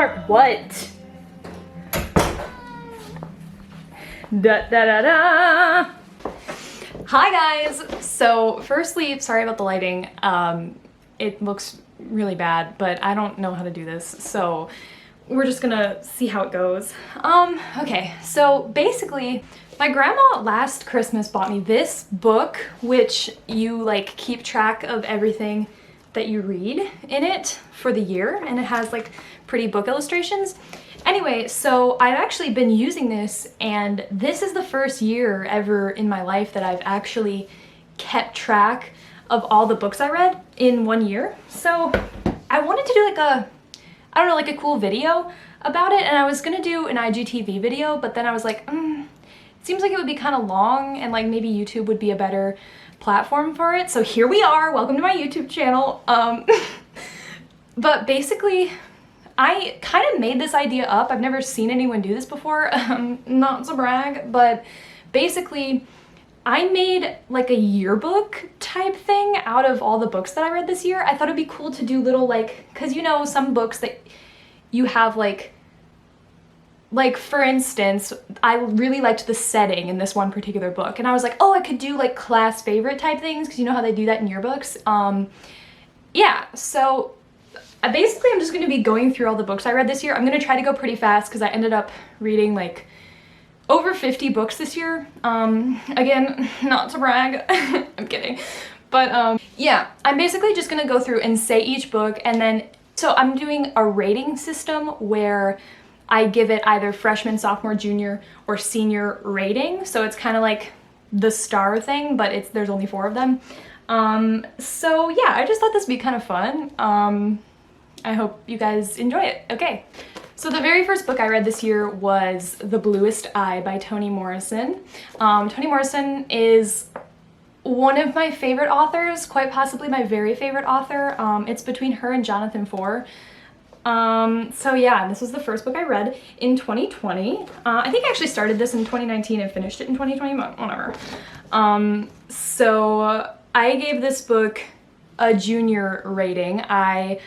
bookmark what? Da da da da. Hi guys! So firstly, sorry about the lighting. It looks really bad, but I don't know how to do this, so we're just gonna see how it goes. Okay, so basically, my grandma last Christmas bought me this book, which you like keep track of everything that you read in it for the year, and it has like pretty book illustrations. Anyway, so I've actually been using this, and this is the first year ever in my life that I've actually kept track of all the books I read in one year. So I wanted to do like a, I don't know, like a cool video about it, and I was gonna do an IGTV video, but then I was like, it seems like it would be kind of long, and like maybe YouTube would be a better platform for it. So here we are, welcome to my YouTube channel. But basically, I kind of made this idea up. I've never seen anyone do this before, not to brag, but basically I made like a yearbook type thing out of all the books that I read this year. I thought it'd be cool to do little like, cause you know some books that you have like for instance, I really liked the setting in this one particular book, and I was like, oh, I could do like class favorite type things, cause you know how they do that in yearbooks. Yeah, so basically, I'm just going to be going through all the books I read this year. I'm going to try to go pretty fast because I ended up reading like over 50 books this year. Again, not to brag, I'm kidding. But yeah, I'm basically just going to go through and say each book, and then, so I'm doing a rating system where I give it either freshman, sophomore, junior, or senior rating. So it's kind of like the star thing, but there's only 4 of them. So yeah, I just thought this would be kind of fun. I hope you guys enjoy it. Okay, so the very first book I read this year was The Bluest Eye by Toni Morrison. Toni Morrison is one of my favorite authors, quite possibly my very favorite author. It's between her and Jonathan Foer. So yeah, this was the first book I read in 2020. I think I actually started this in 2019 and finished it in 2020, but whatever. So I gave this book a junior rating. I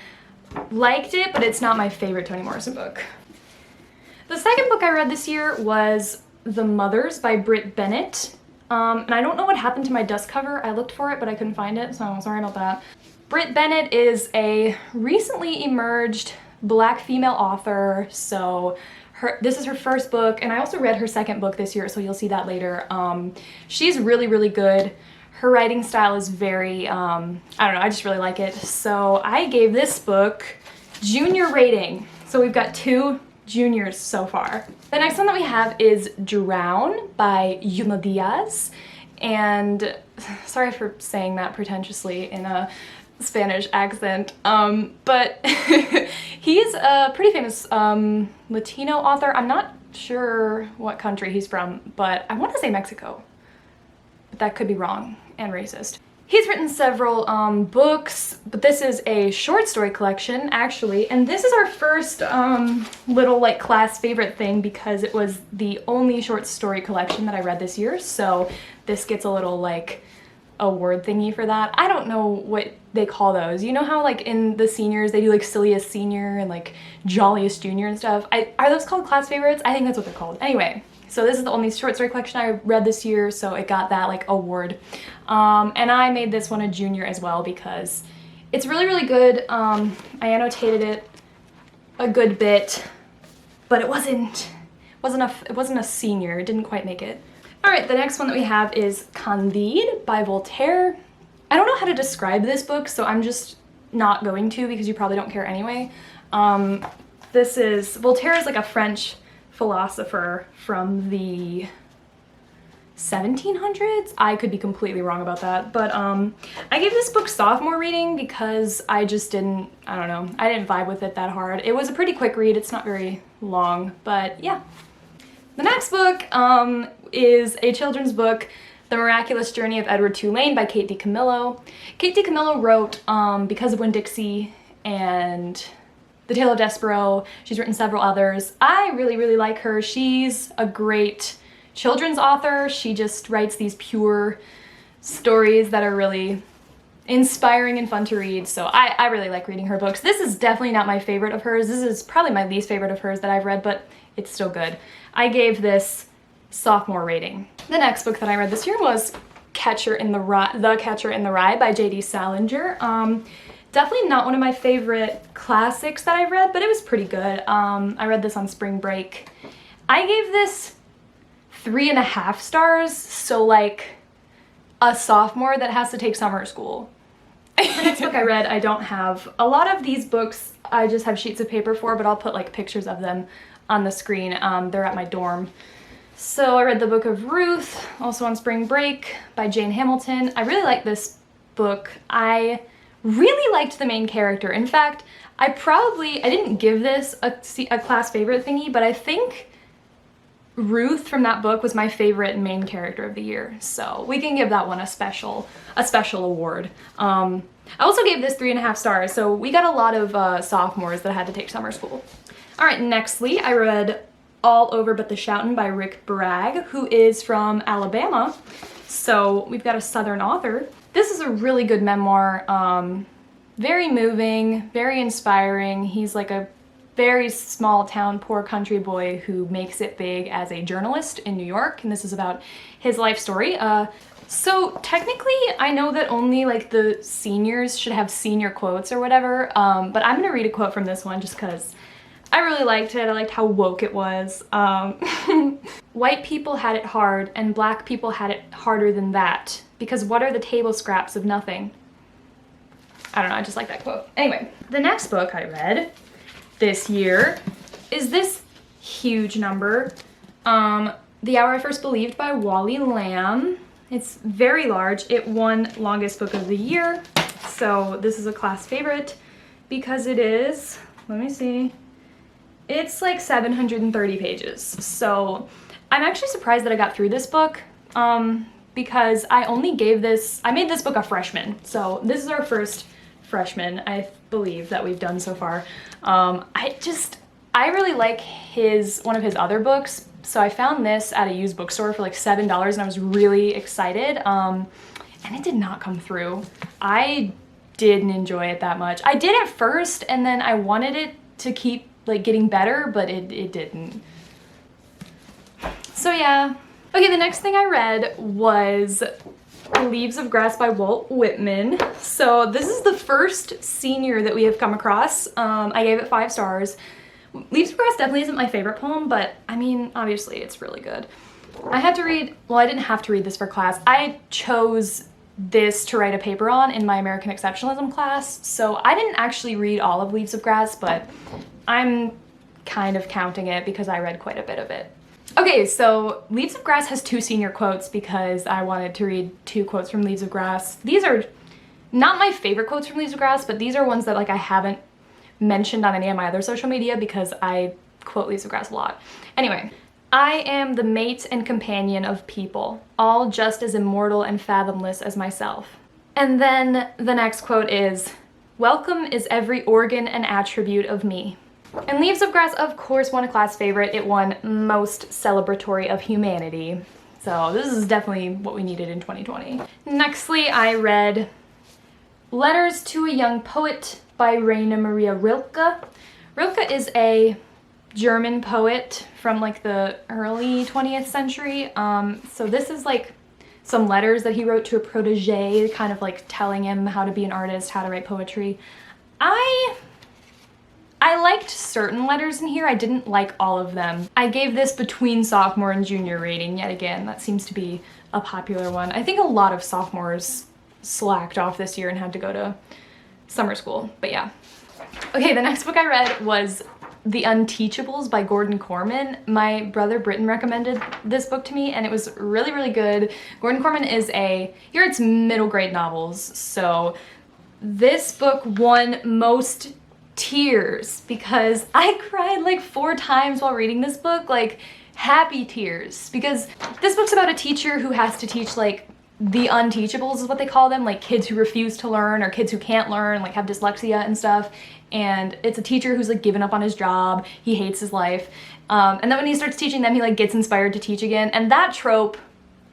liked it, but it's not my favorite Toni Morrison book. The second book I read this year was The Mothers by Britt Bennett. And I don't know what happened to my dust cover. I looked for it, but I couldn't find it, so I'm sorry about that. Britt Bennett is a recently emerged Black female author, so this is her first book, and I also read her second book this year, so you'll see that later. She's really, really good. Her writing style is very, I don't know, I just really like it. So I gave this book junior rating. So we've got 2 juniors so far. The next one that we have is Drown by Yuma Diaz. And sorry for saying that pretentiously in a Spanish accent, but he's a pretty famous Latino author. I'm not sure what country he's from, but I want to say Mexico, but that could be wrong and racist. He's written several books, but this is a short story collection actually, and this is our first little like class favorite thing because it was the only short story collection that I read this year, so this gets a little like award thingy for that. I don't know what they call those. You know how like in the seniors they do like silliest senior and like jolliest junior and stuff? Are those called class favorites? I think that's what they're called. Anyway, so this is the only short story collection I read this year, so it got that like award. And I made this one a junior as well because it's really, really good. I annotated it a good bit, but it wasn't a senior. It didn't quite make it. All right, the next one that we have is Candide by Voltaire. I don't know how to describe this book, so I'm just not going to because you probably don't care anyway. Voltaire is like a French philosopher from the 1700s. I could be completely wrong about that, but I gave this book sophomore reading because I just didn't, I don't know, I didn't vibe with it that hard. It was a pretty quick read. It's not very long, but yeah. The next book is a children's book, The Miraculous Journey of Edward Tulane by Kate DiCamillo. Kate DiCamillo wrote Because of Winn-Dixie and The Tale of Despereaux. She's written several others. I really, really like her. She's a great children's author. She just writes these pure stories that are really inspiring and fun to read, so I really like reading her books. This is definitely not my favorite of hers. This is probably my least favorite of hers that I've read, but it's still good. I gave this sophomore rating. The next book that I read this year was The Catcher in the Rye by J.D. Salinger. Definitely not one of my favorite classics that I've read, but it was pretty good. I read this on spring break. I gave this 3.5 stars, so like a sophomore that has to take summer school. The next book I read, I don't have a lot of these books. I just have sheets of paper for, but I'll put like pictures of them on the screen. They're at my dorm. So I read the Book of Ruth, also on spring break, by Jane Hamilton. I really like this book. I really liked the main character. In fact, I didn't give this a class favorite thingy, but I think Ruth from that book was my favorite main character of the year. So we can give that one a special award. I also gave this 3.5 stars, so we got a lot of sophomores that had to take summer school. All right, nextly, I read All Over But the Shoutin' by Rick Bragg, who is from Alabama. So we've got a Southern author. This is a really good memoir, very moving, very inspiring. He's like a very small town, poor country boy who makes it big as a journalist in New York, and this is about his life story. So technically, I know that only like the seniors should have senior quotes or whatever, but I'm gonna read a quote from this one just because I really liked it. I liked how woke it was. White people had it hard, and black people had it harder than that, because what are the table scraps of nothing? I don't know, I just like that quote. Anyway, the next book I read this year is this huge number, The Hour I First Believed by Wally Lamb. It's very large. It won longest book of the year, so this is a class favorite because it is, let me see, it's like 730 pages. So I'm actually surprised that I got through this book, because I made this book a freshman. So this is our first freshman, I believe, that we've done so far. I really like one of his other books, so I found this at a used bookstore for like $7 and I was really excited, and it did not come through. I didn't enjoy it that much. I did at first, and then I wanted it to keep like getting better, but it didn't. So yeah. Okay, the next thing I read was Leaves of Grass by Walt Whitman. So this is the first senior that we have come across. I gave it 5 stars. Leaves of Grass definitely isn't my favorite poem, but I mean, obviously it's really good. I didn't have to read this for class. I chose this to write a paper on in my American Exceptionalism class, so I didn't actually read all of Leaves of Grass, but I'm kind of counting it because I read quite a bit of it. Okay, so Leaves of Grass has 2 senior quotes because I wanted to read 2 quotes from Leaves of Grass. These are not my favorite quotes from Leaves of Grass, but these are ones that like I haven't mentioned on any of my other social media because I quote Leaves of Grass a lot. Anyway, I am the mate and companion of people, all just as immortal and fathomless as myself. And then the next quote is, welcome is every organ and attribute of me. And Leaves of Grass, of course, won a class favorite. It won most celebratory of humanity. So this is definitely what we needed in 2020. Nextly, I read Letters to a Young Poet by Rainer Maria Rilke. Rilke is a German poet from like the early 20th century. So this is like some letters that he wrote to a protege, kind of like telling him how to be an artist, how to write poetry. I liked certain letters in here. I didn't like all of them. I gave this between sophomore and junior rating yet again. That seems to be a popular one. I think a lot of sophomores slacked off this year and had to go to summer school, but yeah. Okay, the next book I read was The Unteachables by Gordon Corman. My brother Britton recommended this book to me and it was really, really good. Gordon Corman he writes middle grade novels, so this book won most tears because I cried like 4 times while reading this book, like happy tears, because this book's about a teacher who has to teach like the unteachables is what they call them, like kids who refuse to learn or kids who can't learn, like have dyslexia and stuff. And it's a teacher who's like given up on his job, he hates his life, and then when he starts teaching them, he like gets inspired to teach again. And that trope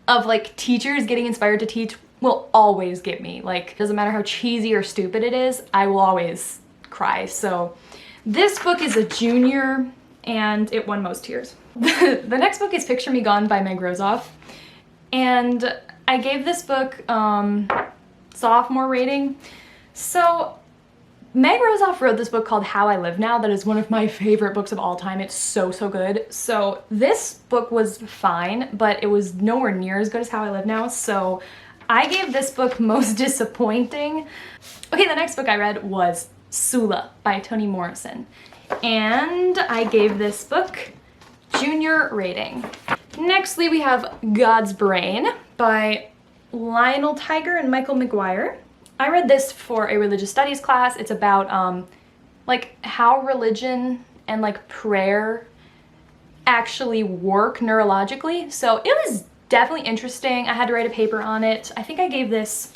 of like teachers getting inspired to teach will always get me. Like, doesn't matter how cheesy or stupid it is, I will always cry. So this book is a junior and it won most tears. The next book is Picture Me Gone by Meg Rosoff. And I gave this book sophomore rating. So Meg Rosoff wrote this book called How I Live Now that is one of my favorite books of all time. It's so, so good. So this book was fine, but it was nowhere near as good as How I Live Now. So I gave this book most disappointing. Okay, the next book I read was Sula by Toni Morrison. And I gave this book junior rating. Nextly, we have God's Brain by Lionel Tiger and Michael McGuire. I read this for a religious studies class. It's about like how religion and like prayer actually work neurologically. So it was definitely interesting. I had to write a paper on it. I think I gave this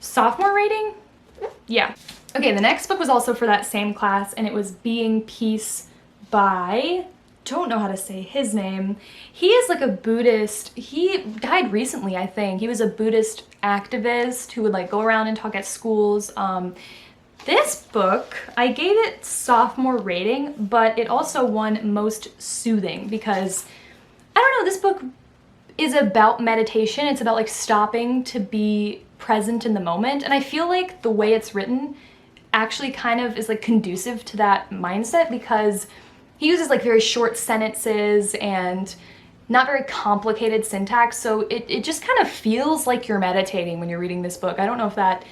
sophomore rating. Yeah. Okay, the next book was also for that same class, and it was Being Peace by, don't know how to say his name. He is like a Buddhist. He died recently, I think. He was a Buddhist activist who would like go around and talk at schools. This book, I gave it sophomore rating, but it also won most soothing because, I don't know, this book is about meditation. It's about like stopping to be present in the moment. And I feel like the way it's written actually kind of is like conducive to that mindset because he uses like very short sentences and not very complicated syntax. So it just kind of feels like you're meditating when you're reading this book. I don't know if that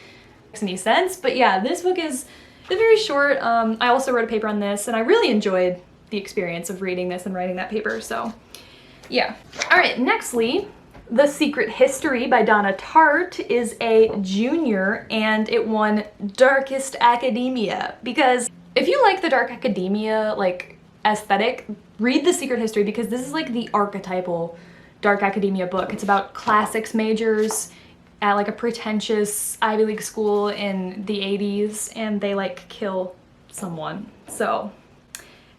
makes any sense, but yeah, this book is very short. I also wrote a paper on this and I really enjoyed the experience of reading this and writing that paper. So yeah. All right, nextly, The Secret History by Donna Tartt is a junior and it won Darkest Academia because if you like the dark academia like aesthetic, read The Secret History because this is like the archetypal dark academia book. It's about classics majors at like a pretentious Ivy League school in the 80s and they like kill someone. So,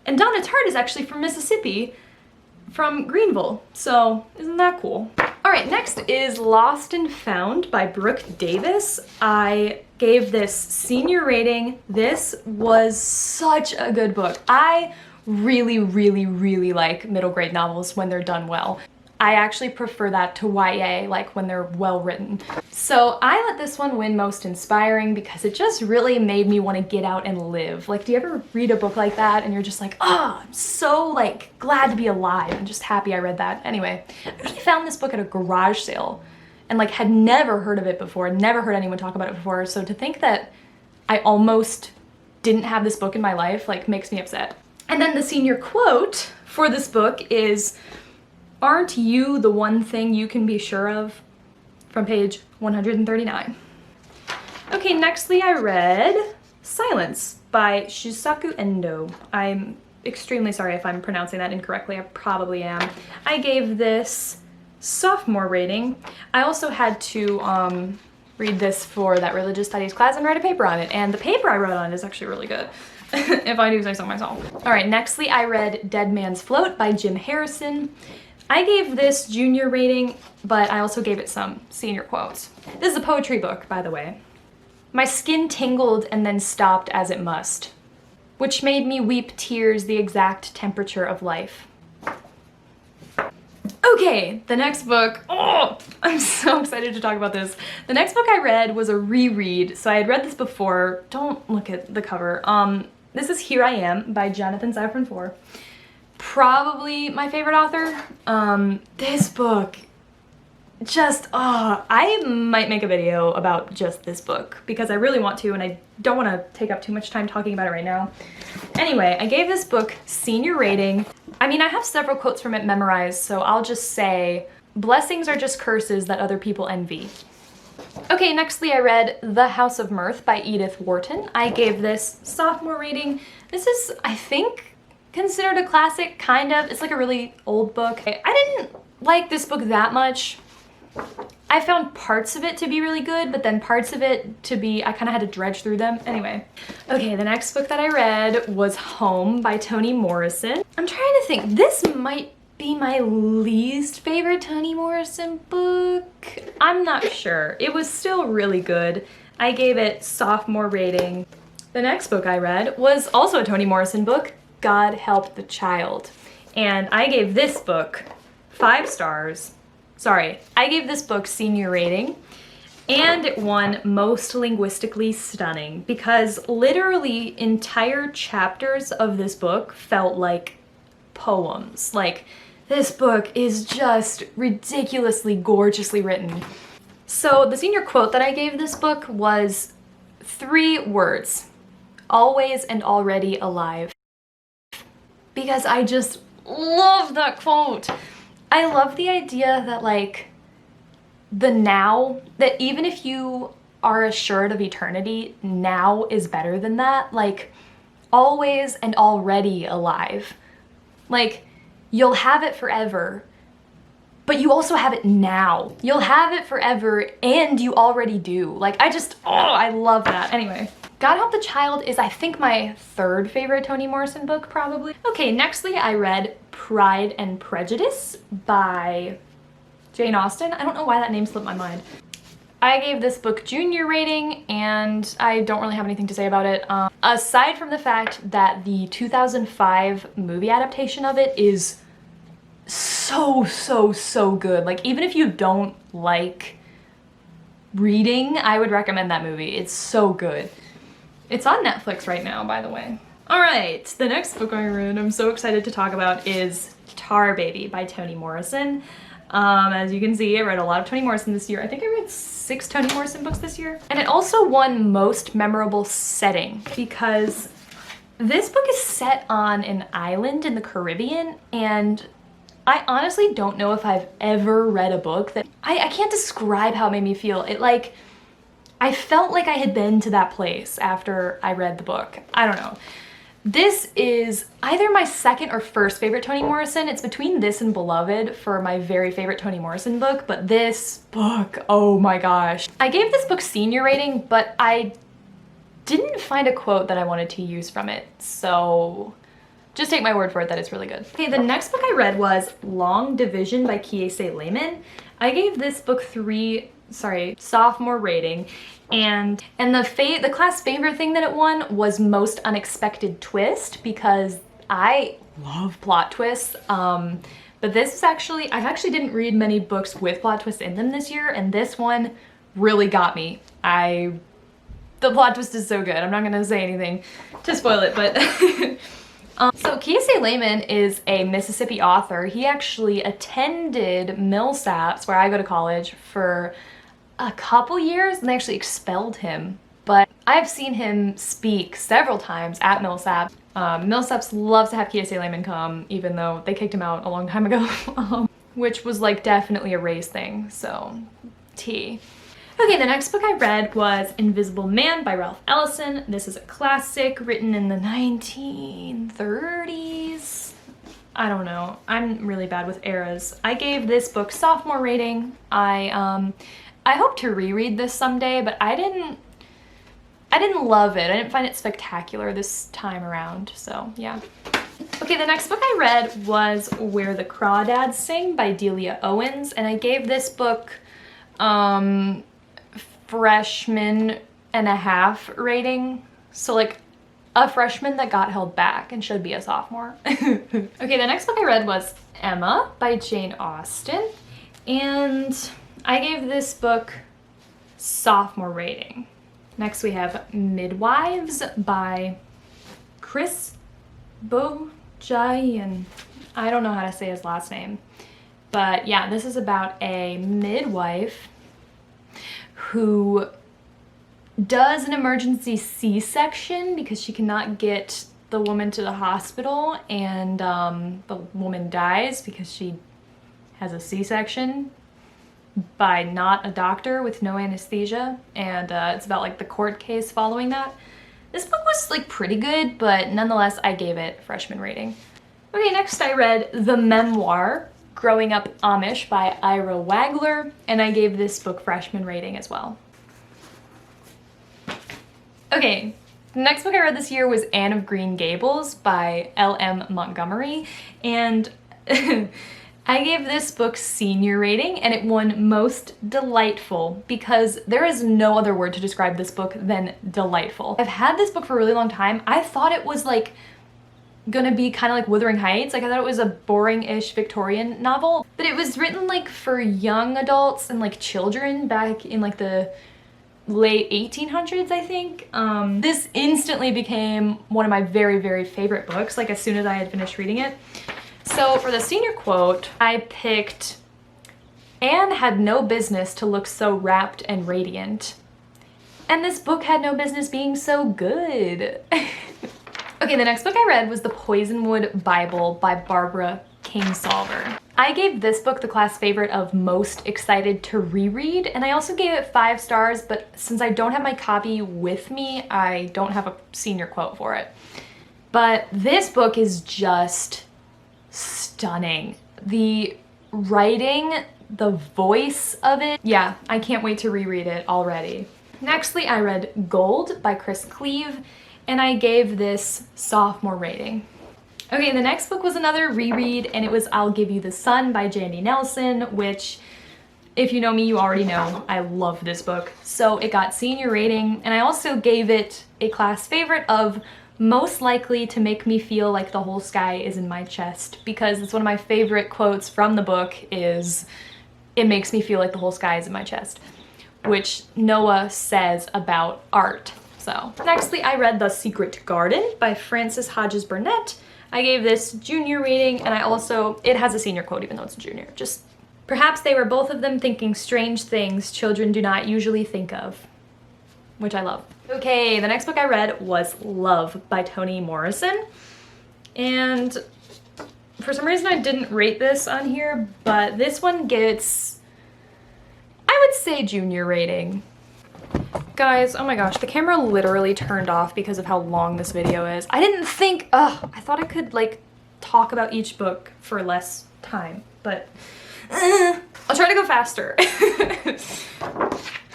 and Donna Tartt is actually from Mississippi, from Greenville. So isn't that cool? All right, next is Lost and Found by Brooke Davis. I gave this senior rating. This was such a good book. I really, really, really like middle grade novels when they're done well. I actually prefer that to YA, like when they're well written. So I let this one win most inspiring because it just really made me want to get out and live. Like, do you ever read a book like that and you're just like, oh, I'm so like glad to be alive and just happy I read that. Anyway, I actually found this book at a garage sale and like had never heard of it before, never heard anyone talk about it before. So to think that I almost didn't have this book in my life like makes me upset. And then the senior quote for this book is, "Aren't you the one thing you can be sure of?" from page 139. Okay, nextly I read Silence by Shusaku Endo. I'm extremely sorry if I'm pronouncing that incorrectly, I probably am. I gave this sophomore rating. I also had to read this for that religious studies class and write a paper on it, and the paper I wrote on it is actually really good. If I do say so myself. All right, nextly I read Dead Man's Float by Jim Harrison. I gave this junior rating, but I also gave it some senior quotes. This is a poetry book, by the way. "My skin tingled and then stopped as it must, which made me weep tears the exact temperature of life." Okay, the next book, oh, I'm so excited to talk about this. The next book I read was a reread, so I had read this before. Don't look at the cover. This is Here I Am by Jonathan Safran Foer. Probably my favorite author. This book, just, I might make a video about just this book because I really want to and I don't want to take up too much time talking about it right now. Anyway, I gave this book senior rating. I mean, I have several quotes from it memorized, so I'll just say, "Blessings are just curses that other people envy." Okay, nextly I read The House of Mirth by Edith Wharton. I gave this sophomore rating. This is, I think, considered a classic, kind of. It's like a really old book. I didn't like this book that much. I found parts of it to be really good, but then parts of it to be, I kind of had to dredge through them. Anyway. Okay, the next book that I read was Home by Toni Morrison. I'm trying to think, this might be my least favorite Toni Morrison book. I'm not sure. It was still really good. I gave it sophomore rating. The next book I read was also a Toni Morrison book, God Help the Child. And I gave this book 5 stars. Sorry, I gave this book senior rating. And it won most linguistically stunning because literally entire chapters of this book felt like poems. Like, this book is just ridiculously gorgeously written. So the senior quote that I gave this book was 3 words: always and already alive. Because I just love that quote. I love the idea that, like, the now, that even if you are assured of eternity, now is better than that. Like, always and already alive. Like, you'll have it forever, but you also have it now. You'll have it forever and you already do. Like, I love that. Anyway, God Help the Child is, I think, my 3rd favorite Toni Morrison book, probably. Okay, nextly I read Pride and Prejudice by Jane Austen. I don't know why that name slipped my mind. I gave this book junior rating and I don't really have anything to say about it. Aside from the fact that the 2005 movie adaptation of it is so good. Like, even if you don't like reading, I would recommend that movie. It's so good. It's on Netflix right now, by the way. All right, the next book I read, I'm so excited to talk about, is Tar Baby by Toni Morrison. As you can see, I read a lot of Toni Morrison this year. I think I read 6 Toni Morrison books this year. And it also won most memorable setting because this book is set on an island in the Caribbean, and I honestly don't know if I've ever read a book that, I can't describe how it made me feel. It, like, I felt like I had been to that place after I read the book. I don't know. This is either my 2nd or 1st favorite Toni Morrison. It's between this and Beloved for my very favorite Toni Morrison book, but this book, oh my gosh. I gave this book senior rating, but I didn't find a quote that I wanted to use from it, so just take my word for it that it's really good. Okay, the next book I read was Long Division by Kiese Lehman. I gave this book sophomore rating, and the class favorite thing that it won was most unexpected twist, because I love plot twists. But this is I actually didn't read many books with plot twists in them this year, and this one really got me. The plot twist is so good. I'm not gonna say anything to spoil it, but so Kiese Lehman is a Mississippi author. He actually attended Millsaps, where I go to college, for a couple years, and they actually expelled him. But I've seen him speak several times at Millsaps. Millsaps loves to have Kiese Lehman come, even though they kicked him out a long time ago, which was like definitely a race thing, so tea. Okay, the next book I read was Invisible Man by Ralph Ellison. This is a classic written in the 1930s. I don't know. I'm really bad with eras. I gave this book sophomore rating. I hope to reread this someday, but I didn't love it. I didn't find it spectacular this time around, so yeah. Okay, the next book I read was Where the Crawdads Sing by Delia Owens, and I gave this book freshman and a half rating. So like a freshman that got held back and should be a sophomore. Okay, the next book I read was Emma by Jane Austen, and I gave this book sophomore rating. Next we have Midwives by Chris Bojayan. I don't know how to say his last name, but yeah, this is about a midwife who does an emergency C-section because she cannot get the woman to the hospital, and the woman dies because she has a C-section by not a doctor with no anesthesia, and it's about like the court case following that. This book was like pretty good, but nonetheless I gave it freshman rating. Okay, next I read The Memoir, Growing Up Amish by Ira Wagler, and I gave this book freshman rating as well. Okay, the next book I read this year was Anne of Green Gables by L.M. Montgomery, and I gave this book senior rating and it won most delightful because there is no other word to describe this book than delightful. I've had this book for a really long time. I thought it was like gonna be kind of like Wuthering Heights. Like I thought it was a boring-ish Victorian novel, but it was written like for young adults and like children back in like the late 1800s, I think. This instantly became one of my very, very favorite books, like as soon as I had finished reading it. So for the senior quote, I picked, "Anne had no business to look so rapt and radiant. And this book had no business being so good." Okay, the next book I read was The Poisonwood Bible by Barbara Kingsolver. I gave this book the class favorite of most excited to reread, and I also gave it 5 stars, but since I don't have my copy with me, I don't have a senior quote for it. But this book is just stunning. The writing, the voice of it, yeah, I can't wait to reread it already. Nextly, I read Gold by Chris Cleave, and I gave this sophomore rating. Okay, the next book was another reread, and it was I'll Give You the Sun by Jandy Nelson, which, if you know me, you already know I love this book. So it got senior rating, and I also gave it a class favorite of most likely to make me feel like the whole sky is in my chest, because it's one of my favorite quotes from the book is, "It makes me feel like the whole sky is in my chest," which Noah says about art. So nextly, I read The Secret Garden by Frances Hodges Burnett. I gave this junior rating, and it has a senior quote even though it's a junior. Just, "Perhaps they were both of them thinking strange things children do not usually think of," which I love. Okay, the next book I read was Love by Toni Morrison, and for some reason I didn't rate this on here, but this one gets, I would say, junior rating. Guys, oh my gosh, the camera literally turned off because of how long this video is. I didn't think, I thought I could like talk about each book for less time, but I'll try to go faster.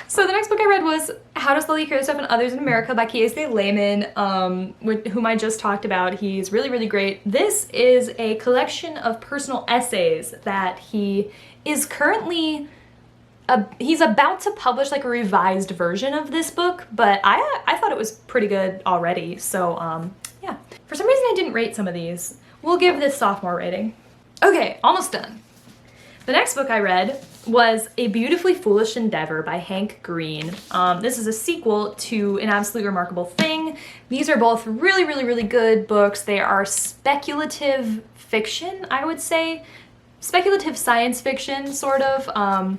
So the next book I read was How to Slowly Cure Yourself and Others in America by Kiese Lehman, with whom I just talked about. He's really, really great. This is a collection of personal essays that he is currently he's about to publish like a revised version of this book, but I thought it was pretty good already, so yeah. For some reason I didn't rate some of these. We'll give this sophomore rating. Okay, almost done. The next book I read was A Beautifully Foolish Endeavor by Hank Green. This is a sequel to An Absolutely Remarkable Thing. These are both really, really, really good books. They are speculative fiction, I would say. Speculative science fiction, sort of.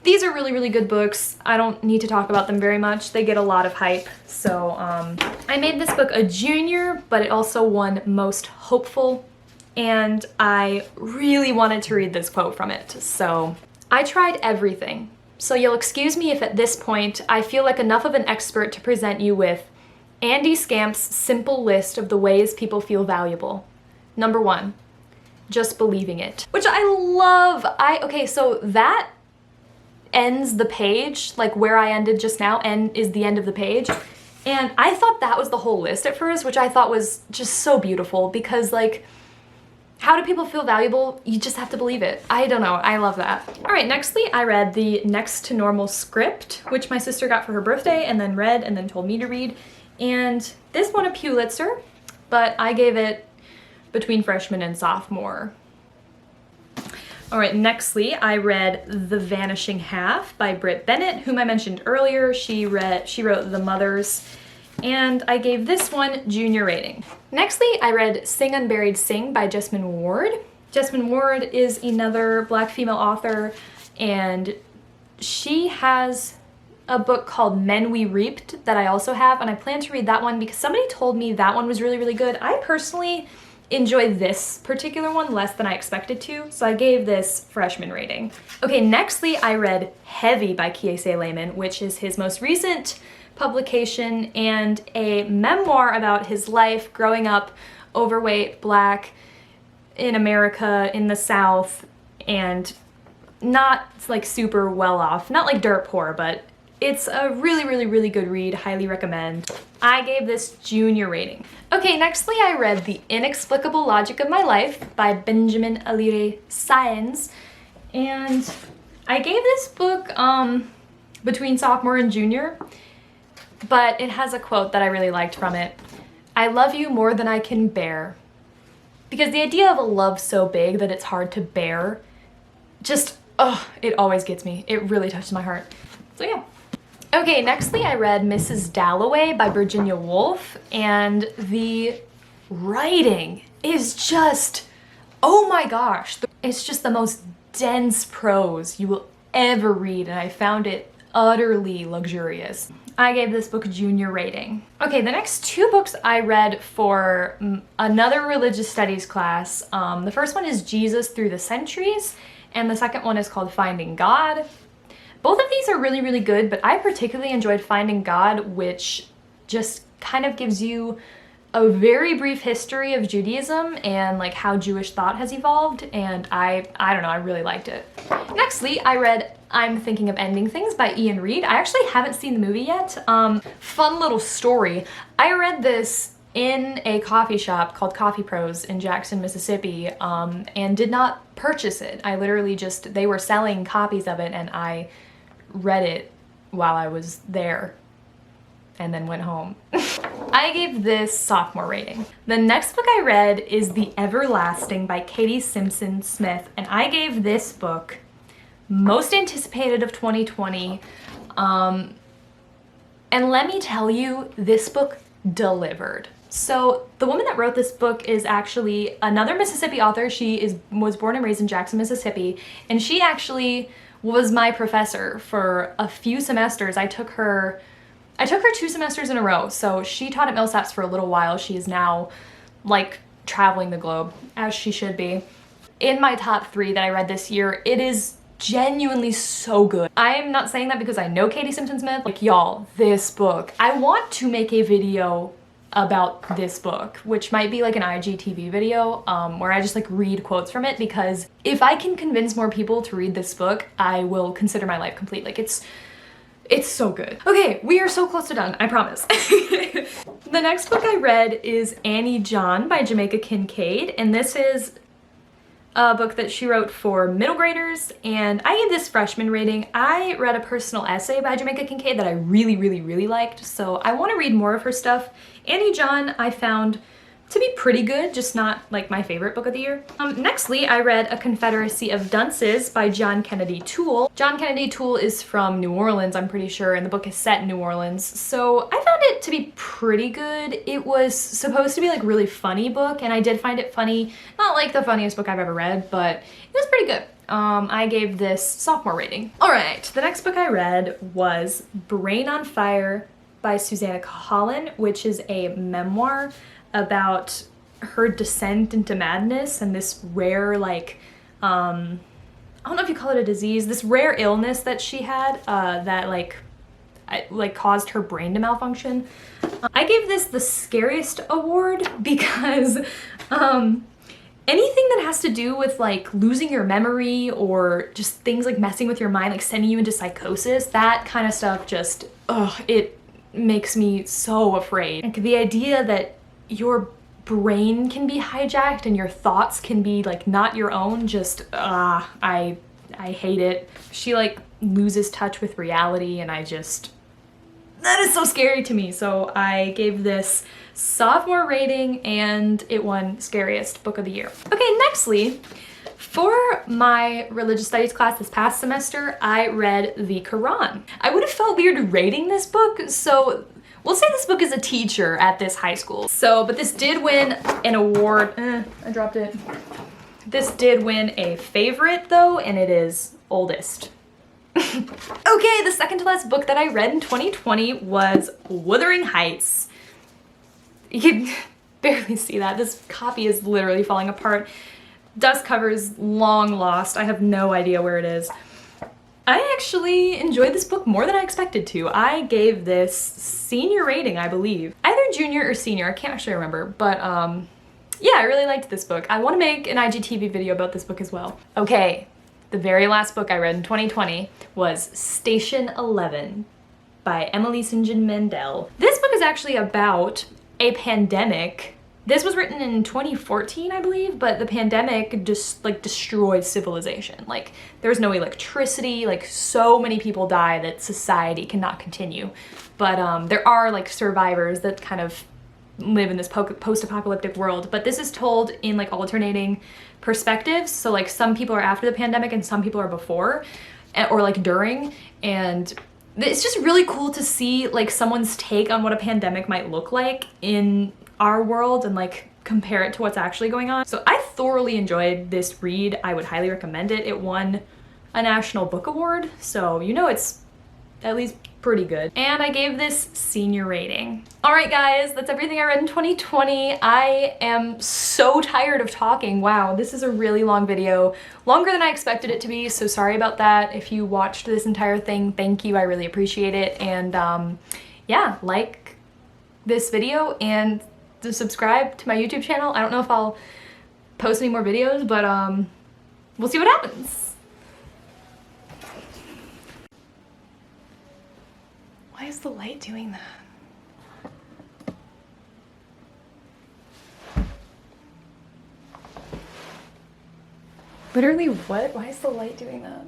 These are really, really good books. I don't need to talk about them very much. They get a lot of hype. So I made this book a junior, but it also won most hopeful. And I really wanted to read this quote from it. So I tried everything. So you'll excuse me if at this point I feel like enough of an expert to present you with Andy Scamp's simple list of the ways people feel valuable. Number 1, just believing it. Which I love. Okay, so that ends the page, like where I ended just now, is the end of the page. And I thought that was the whole list at first, which I thought was just so beautiful because, like, how do people feel valuable? You just have to believe it. I don't know, I love that. All right, nextly, I read the Next to Normal script, which my sister got for her birthday and then read and then told me to read. And this won a Pulitzer, but I gave it between freshman and sophomore. All right, nextly, I read The Vanishing Half by Britt Bennett, whom I mentioned earlier. She wrote The Mothers, and I gave this one junior rating. Nextly, I read Sing Unburied Sing by Jesmyn Ward. Jesmyn Ward is another Black female author, and she has a book called Men We Reaped that I also have, and I plan to read that one because somebody told me that one was really, really good. I personally enjoy this particular one less than I expected to, so I gave this freshman rating. Okay, nextly, I read Heavy by Kiese Lehman, which is his most recent publication and a memoir about his life growing up overweight, Black, in America, in the South, and not like super well off, not like dirt poor, but It's a really, really, really good read. Highly recommend. I gave this junior rating. Okay, nextly I read The Inexplicable Logic of My Life by Benjamin Alire Sáenz, and I gave this book between sophomore and junior, but it has a quote that I really liked from it. "I love you more than I can bear." Because the idea of a love so big that it's hard to bear, just, it always gets me. It really touches my heart. So yeah. Okay, nextly I read Mrs. Dalloway by Virginia Woolf, and the writing is just, oh my gosh. It's just the most dense prose you will ever read, and I found it utterly luxurious. I gave this book a junior rating. Okay, the next two books I read for another religious studies class. The first one is Jesus Through the Centuries, and the second one is called Finding God. Both of these are really, really good, but I particularly enjoyed Finding God, which just kind of gives you a very brief history of Judaism and like how Jewish thought has evolved, and I don't know, I really liked it. Nextly, I read I'm Thinking of Ending Things by Ian Reid. I actually haven't seen the movie yet. Fun little story. I read this in a coffee shop called Coffee Pros in Jackson, Mississippi, and did not purchase it. I literally just, they were selling copies of it and I read it while I was there and then went home. I gave this sophomore rating. The next book I read is The Everlasting by Katie Simpson Smith, and I gave this book most anticipated of 2020. And let me tell you, this book delivered. So the woman that wrote this book is actually another Mississippi author. She was born and raised in Jackson, Mississippi, and she actually was my professor for a few semesters. I took her 2 semesters in a row. So she taught at Millsaps for a little while. She is now like traveling the globe, as she should be. In my top 3 that I read this year, it is genuinely so good. I am not saying that because I know Katie Simpson Smith. Like, y'all, this book. I want to make a video about this book, which might be like an IGTV video where I just like read quotes from it, because if I can convince more people to read this book, I will consider my life complete. Like, it's so good. Okay, we are so close to done, I promise. The next book I read is Annie John by Jamaica Kincaid, and this is a book that she wrote for middle graders, and I gave this freshman rating. I read a personal essay by Jamaica Kincaid that I really, really, really liked, so I want to read more of her stuff. Annie John I found to be pretty good, just not like my favorite book of the year. Nextly, I read A Confederacy of Dunces by John Kennedy Toole. John Kennedy Toole is from New Orleans, I'm pretty sure, and the book is set in New Orleans, so I found it to be pretty good. It was supposed to be like a really funny book, and I did find it funny. Not like the funniest book I've ever read, but it was pretty good. I gave this sophomore rating. All right, the next book I read was Brain on Fire by Susanna Collin, which is a memoir about her descent into madness and this rare, like, I don't know if you call it a disease, this rare illness that she had that like caused her brain to malfunction. I gave this the scariest award because anything that has to do with like losing your memory or just things like messing with your mind, like sending you into psychosis, that kind of stuff just, it makes me so afraid. Like the idea that your brain can be hijacked and your thoughts can be like not your own, just I hate it. She like loses touch with reality, and that is so scary to me. So I gave this sophomore rating, and it won scariest book of the year. Okay, nextly, for my religious studies class this past semester, I read the Quran. I would have felt weird rating this book, so we'll say this book is a teacher at this high school. So, but this did win an award. I dropped it. This did win a favorite though, and it is oldest. Okay, the second to last book that I read in 2020 was Wuthering Heights. You can barely see that. This copy is literally falling apart. Dust cover is long lost. I have no idea where it is. I actually enjoyed this book more than I expected to. I gave this senior rating, I believe. Either junior or senior, I can't actually remember, but yeah, I really liked this book. I want to make an IGTV video about this book as well. Okay, the very last book I read in 2020 was Station 11 by Emily St. John Mandel. This book is actually about a pandemic. This was written in 2014, I believe, but the pandemic just like destroyed civilization. Like there's no electricity, like so many people die that society cannot continue. But there are like survivors that kind of live in this post-apocalyptic world. But this is told in like alternating perspectives. So like some people are after the pandemic and some people are before or like during. And it's just really cool to see like someone's take on what a pandemic might look like in our world and like compare it to what's actually going on. So I thoroughly enjoyed this read. I would highly recommend it. It won a National Book Award, so you know it's at least pretty good. And I gave this senior rating. All right guys, that's everything I read in 2020. I am so tired of talking. Wow, this is a really long video, longer than I expected it to be, so sorry about that. If you watched this entire thing, thank you, I really appreciate it. And yeah, like this video and to subscribe to my YouTube channel. I don't know if I'll post any more videos, but we'll see what happens. Why is the light doing that? Literally what? Why is the light doing that?